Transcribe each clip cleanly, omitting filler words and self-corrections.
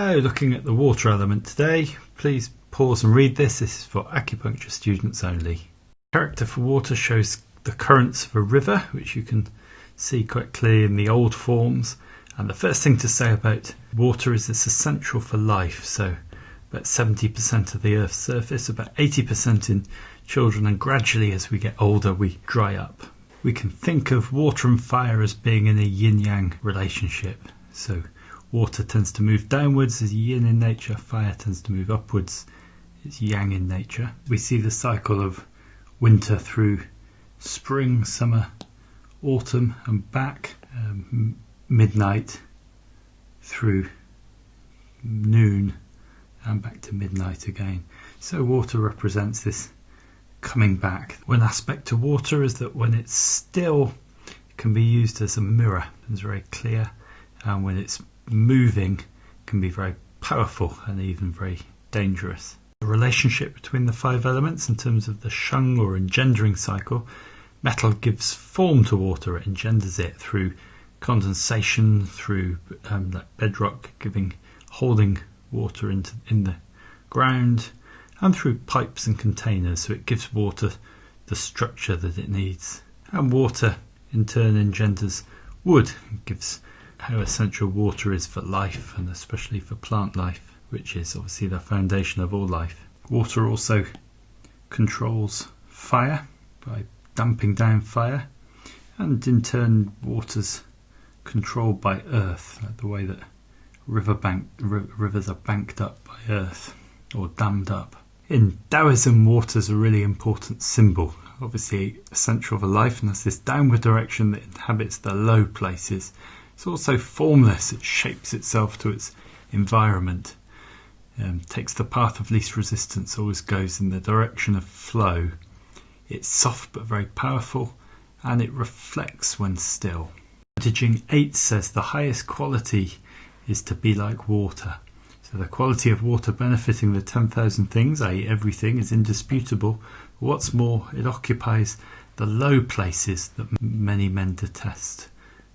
So, looking at the water element today, please pause and read this. This is for acupuncture students only. Character for water shows the currents of a river, which you can see quite clearly in the old forms. And the first thing to say about water is it's essential for life. So, about 70% of the Earth's surface, about 80% in children, and gradually as we get older we dry up. We can think of water and fire as being in a yin-yang relationship. So water tends to move downwards, is yin in nature. Fire tends to move upwards, it's yang in nature. We see the cycle of winter through spring, summer, autumn and back, midnight through noon and back to midnight again. So water represents this coming back. One aspect to water is that when it's still, it can be used as a mirror. It's very clear, and when it's moving, it can be very powerful and even very dangerous. The relationship between the five elements in terms of the shung or engendering cycle, metal gives form to water. It engenders it through condensation, through like bedrock holding water in the ground, and through pipes and containers, so it gives water the structure that it needs. And water in turn engenders wood. It gives how essential water is for life, and especially for plant life, which is obviously the foundation of all life. Water also controls fire by damping down fire, and in turn water's controlled by earth, like the way that rivers are banked up by earth or dammed up. In Taoism, water is a really important symbol, obviously essential for life, and has this downward direction that inhabits the low places. It's also formless, it shapes itself to its environment, takes the path of least resistance, always goes in the direction of flow. It's soft but very powerful, and it reflects when still. Tao Te Ching 8 says the highest quality is to be like water. So the quality of water benefiting the 10,000 things, i.e. everything, is indisputable. What's more, it occupies the low places that many men detest.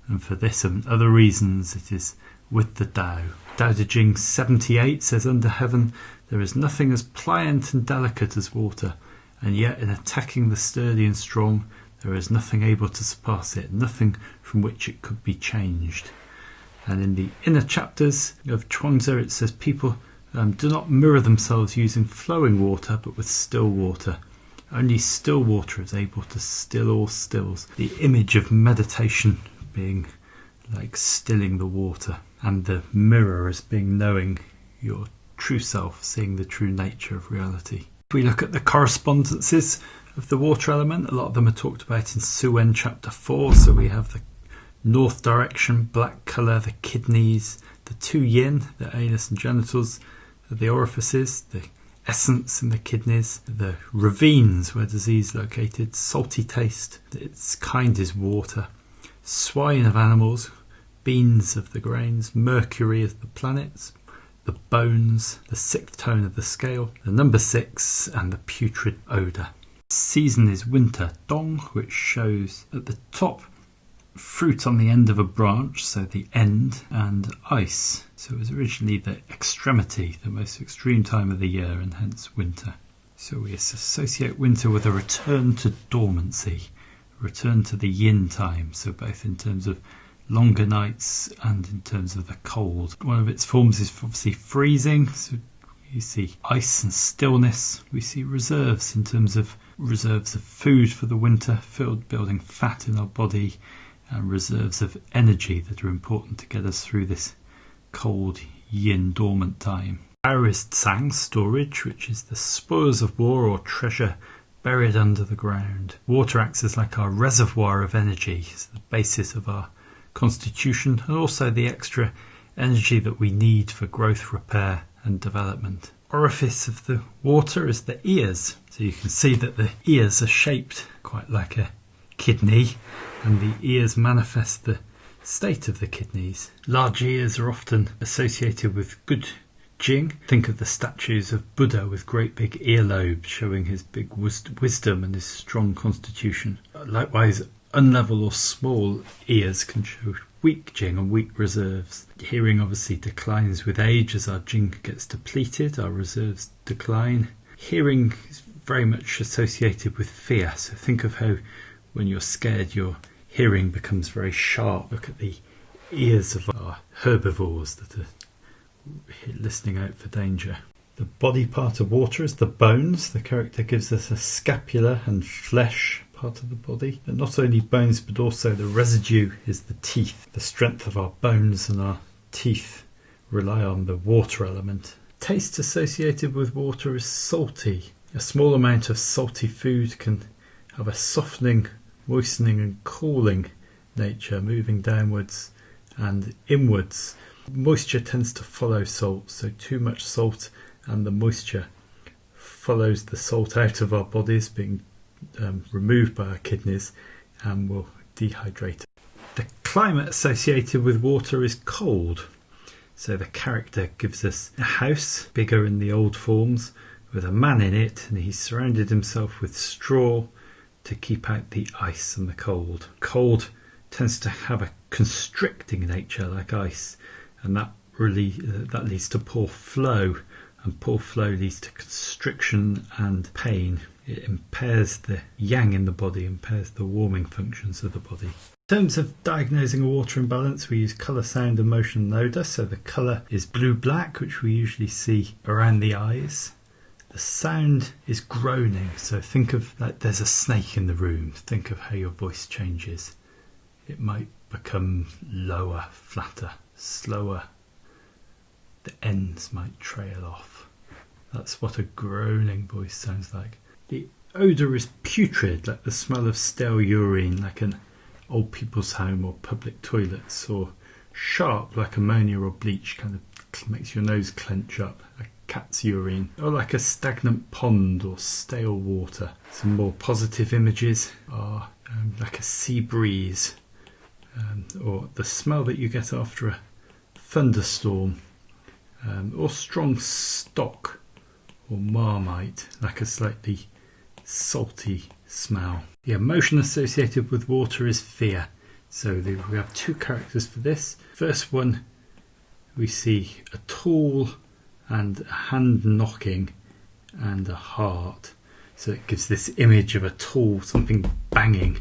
And for this and other reasons, it is with the Tao. Tao Te Ching 78 says, under heaven there is nothing as pliant and delicate as water, and yet in attacking the sturdy and strong, there is nothing able to surpass it, nothing from which it could be changed. And in the inner chapters of Chuangzi, it says people do not mirror themselves using flowing water, but with still water. Only still water is able to still all stills. The image of meditation being like stilling the water, and the mirror as being knowing your true self, seeing the true nature of reality. If we look at the correspondences of the water element, a lot of them are talked about in Suen chapter 4. So we have the north direction, black colour, the kidneys, the two yin, the anus and genitals, the orifices, the essence in the kidneys, the ravines where disease is located, salty taste, its kind is water, swine of animals, beans of the grains, Mercury of the planets, the bones, the sixth tone of the scale, the number 6, and the putrid odour. Season is winter, dong, which shows at the top fruit on the end of a branch, so the end, and ice. So it was originally the extremity, the most extreme time of the year, and hence winter. So we associate winter with a return to dormancy, a return to the yin time, so both in terms of longer nights and in terms of the cold. One of its forms is obviously freezing, so you see ice and stillness. We see reserves in terms of reserves of food for the winter, building fat in our body, and reserves of energy that are important to get us through this cold yin dormant time. Tao is Tsang, storage, which is the spoils of war or treasure buried under the ground. Water acts as like our reservoir of energy, it's the basis of our constitution, and also the extra energy that we need for growth, repair and development. Orifice of the water is the ears, so you can see that the ears are shaped quite like a kidney, and the ears manifest the state of the kidneys. Large ears are often associated with good Jing. Think of the statues of Buddha with great big earlobes showing his big wisdom and his strong constitution. Likewise, unlevel or small ears can show weak Jing and weak reserves. Hearing obviously declines with age as our Jing gets depleted, our reserves decline. Hearing is very much associated with fear, so think of how when you're scared your hearing becomes very sharp. Look at the ears of our herbivores that are listening out for danger. The body part of water is the bones. The character gives us a scapula and flesh part of the body. And not only bones but also the residue is the teeth. The strength of our bones and our teeth rely on the water element. Taste associated with water is salty. A small amount of salty food can have a softening, moistening and cooling nature, moving downwards and inwards. Moisture tends to follow salt, so too much salt and the moisture follows the salt out of our bodies, being removed by our kidneys, and will dehydrate. The climate associated with water is cold. So the character gives us a house, bigger in the old forms, with a man in it, and he's surrounded himself with straw to keep out the ice and the cold. Cold tends to have a constricting nature like ice, and that leads to poor flow, and poor flow leads to constriction and pain. It impairs the yang in the body, impairs the warming functions of the body. In terms of diagnosing a water imbalance, we use colour, sound and motion and odour. So the colour is blue-black, which we usually see around the eyes. The sound is groaning, so think of like there's a snake in the room. Think of how your voice changes. It might become lower, flatter, slower. The ends might trail off. That's what a groaning voice sounds like. The odour is putrid, like the smell of stale urine, like an old people's home or public toilets, or sharp, like ammonia or bleach, kind of makes your nose clench up, like cat's urine, or like a stagnant pond or stale water. Some more positive images are like a sea breeze, or the smell that you get after a thunderstorm, or strong stock or marmite, like a slightly salty smell. The emotion associated with water is fear. So we have two characters for this. First one, we see a tool and a hand knocking and a heart. So it gives this image of a tool, something banging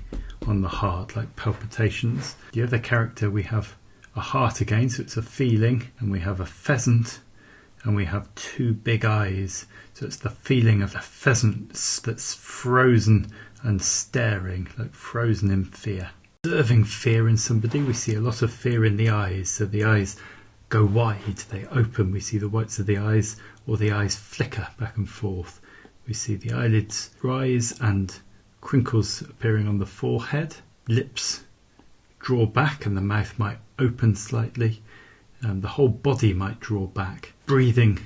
on the heart, like palpitations. The other character, we have a heart again, so it's a feeling, and we have a pheasant, and we have two big eyes. So it's the feeling of a pheasant that's frozen and staring, like frozen in fear. Observing fear in somebody, we see a lot of fear in the eyes. So the eyes go wide, they open, we see the whites of the eyes, or the eyes flicker back and forth. We see the eyelids rise and crinkles appearing on the forehead. Lips draw back and the mouth might open slightly. The whole body might draw back. Breathing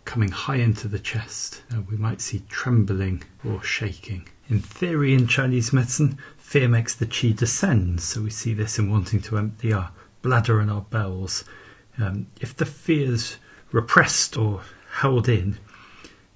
coming high into the chest. We might see trembling or shaking. In theory, in Chinese medicine, fear makes the qi descend. So we see this in wanting to empty our bladder and our bowels. If the fear's repressed or held in,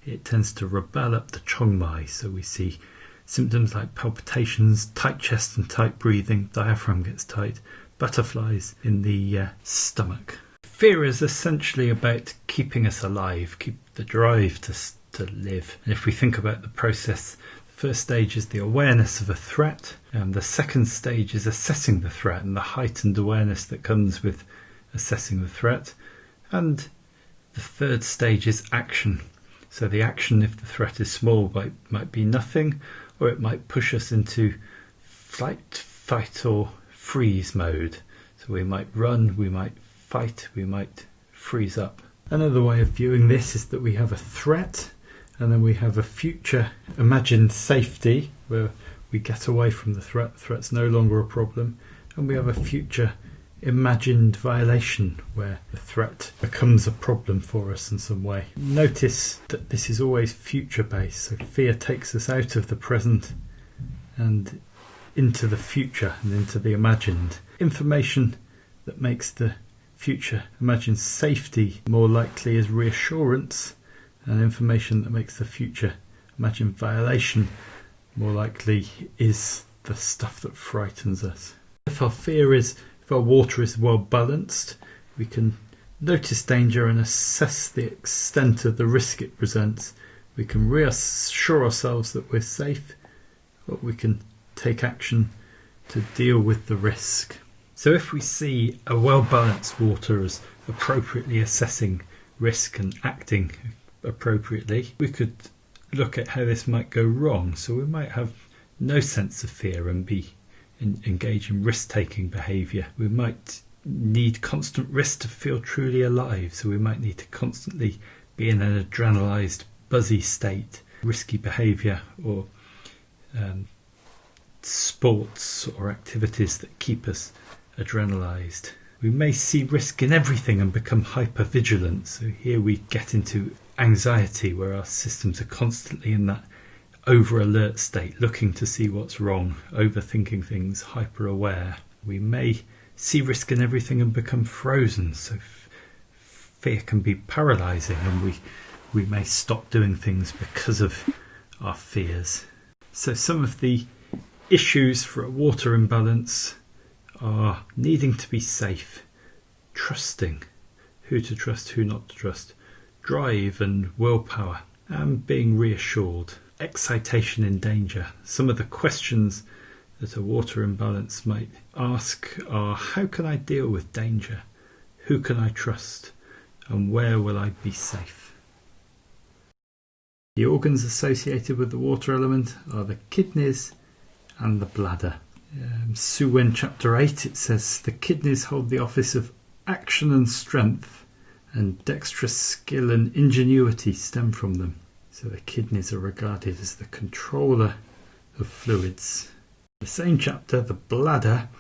it tends to rebel up the chongmai. So we see symptoms like palpitations, tight chest and tight breathing, diaphragm gets tight, butterflies in the stomach. Fear is essentially about keeping us alive, keep the drive to live. And if we think about the process, the first stage is the awareness of a threat, and the second stage is assessing the threat and the heightened awareness that comes with assessing the threat, and the third stage is action. So the action, if the threat is small, might be nothing, or it might push us into flight, fight or freeze mode. So we might run, we might fight, we might freeze up. Another way of viewing this is that we have a threat, and then we have a future imagined safety where we get away from the threat. The threat's no longer a problem, and we have a future imagined violation where the threat becomes a problem for us in some way. Notice that this is always future based, so fear takes us out of the present and into the future and into the imagined. Information that makes the future imagined safety more likely is reassurance, and information that makes the future imagined violation more likely is the stuff that frightens us. If our fear is If our water is well balanced, we can notice danger and assess the extent of the risk it presents. We can reassure ourselves that we're safe, but we can take action to deal with the risk. So if we see a well-balanced water as appropriately assessing risk and acting appropriately, we could look at how this might go wrong. So we might have no sense of fear and engage in risk-taking behaviour. We might need constant risk to feel truly alive. So we might need to constantly be in an adrenalised, buzzy state, risky behaviour or sports or activities that keep us adrenalised. We may see risk in everything and become hyper-vigilant. So here we get into anxiety, where our systems are constantly in that over-alert state, looking to see what's wrong, overthinking things, hyper-aware. We may see risk in everything and become frozen. So fear can be paralysing, and we may stop doing things because of our fears. So some of the issues for a water imbalance are needing to be safe, trusting, who to trust, who not to trust, drive and willpower, and being reassured, excitation in danger. Some of the questions that a water imbalance might ask are: how can I deal with danger? Who can I trust? And where will I be safe? The organs associated with the water element are the kidneys and the bladder. Shui chapter 8, it says the kidneys hold the office of action and strength, and dexterous skill and ingenuity stem from them. So the kidneys are regarded as the controller of fluids. The same chapter, the bladder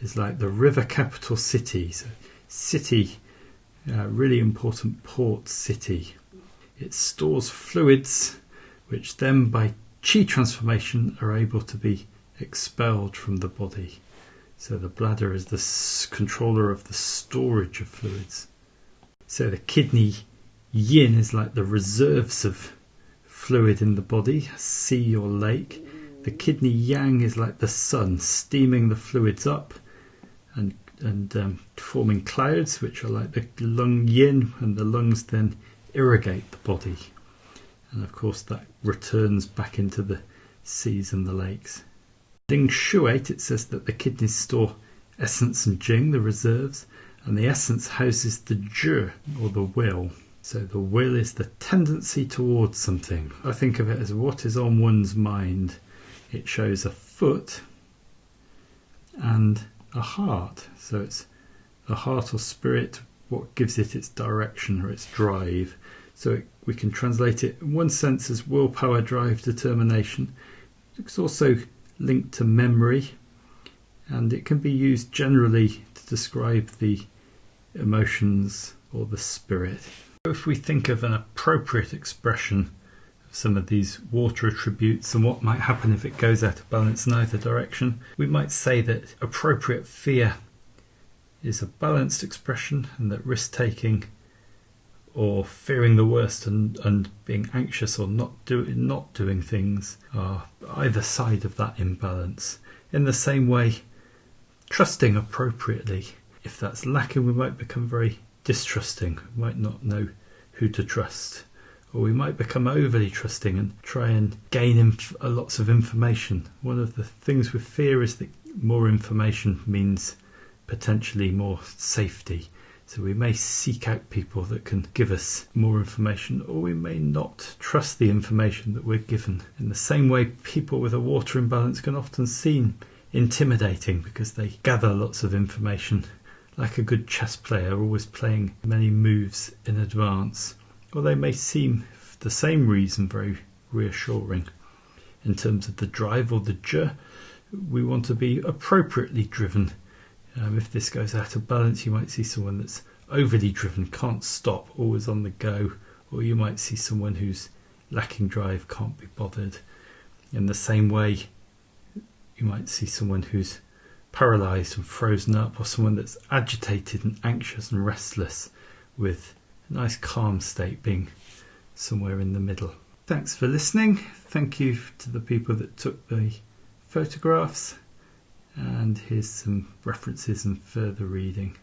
is like the river capital city. So city, really important port city. It stores fluids which then by chi transformation are able to be expelled from the body. So the bladder is the controller of the storage of fluids. So the kidney yin is like the reserves of fluid in the body, a sea or lake. The kidney yang is like the sun, steaming the fluids up and forming clouds, which are like the lung yin, and the lungs then irrigate the body. And of course that returns back into the seas and the lakes. Ding Shui, it says that the kidneys store essence and jing, the reserves, and the essence houses the zhi, or the will. So the will is the tendency towards something. I think of it as what is on one's mind. It shows a foot and a heart. So it's the heart or spirit, what gives it its direction or its drive. So we can translate it in one sense as willpower, drive, determination. It's also linked to memory, and it can be used generally to describe the emotions or the spirit. If we think of an appropriate expression of some of these water attributes and what might happen if it goes out of balance in either direction, we might say that appropriate fear is a balanced expression, and that risk-taking or fearing the worst and being anxious or not doing things are either side of that imbalance. In the same way, trusting appropriately, if that's lacking, we might become very distrusting. We might not know who to trust, or we might become overly trusting and try and gain lots of information. One of the things with fear is that more information means potentially more safety. So we may seek out people that can give us more information, or we may not trust the information that we're given. In the same way, people with a water imbalance can often seem intimidating because they gather lots of information, like a good chess player, always playing many moves in advance. Or they may seem, for the same reason, very reassuring. In terms of the drive or the zhi, we want to be appropriately driven. If this goes out of balance, you might see someone that's overly driven, can't stop, always on the go, or you might see someone who's lacking drive, can't be bothered. In the same way, you might see someone who's paralysed and frozen up, or someone that's agitated and anxious and restless, with a nice calm state being somewhere in the middle. Thanks for listening. Thank you to the people that took the photographs. And here's some references and further reading.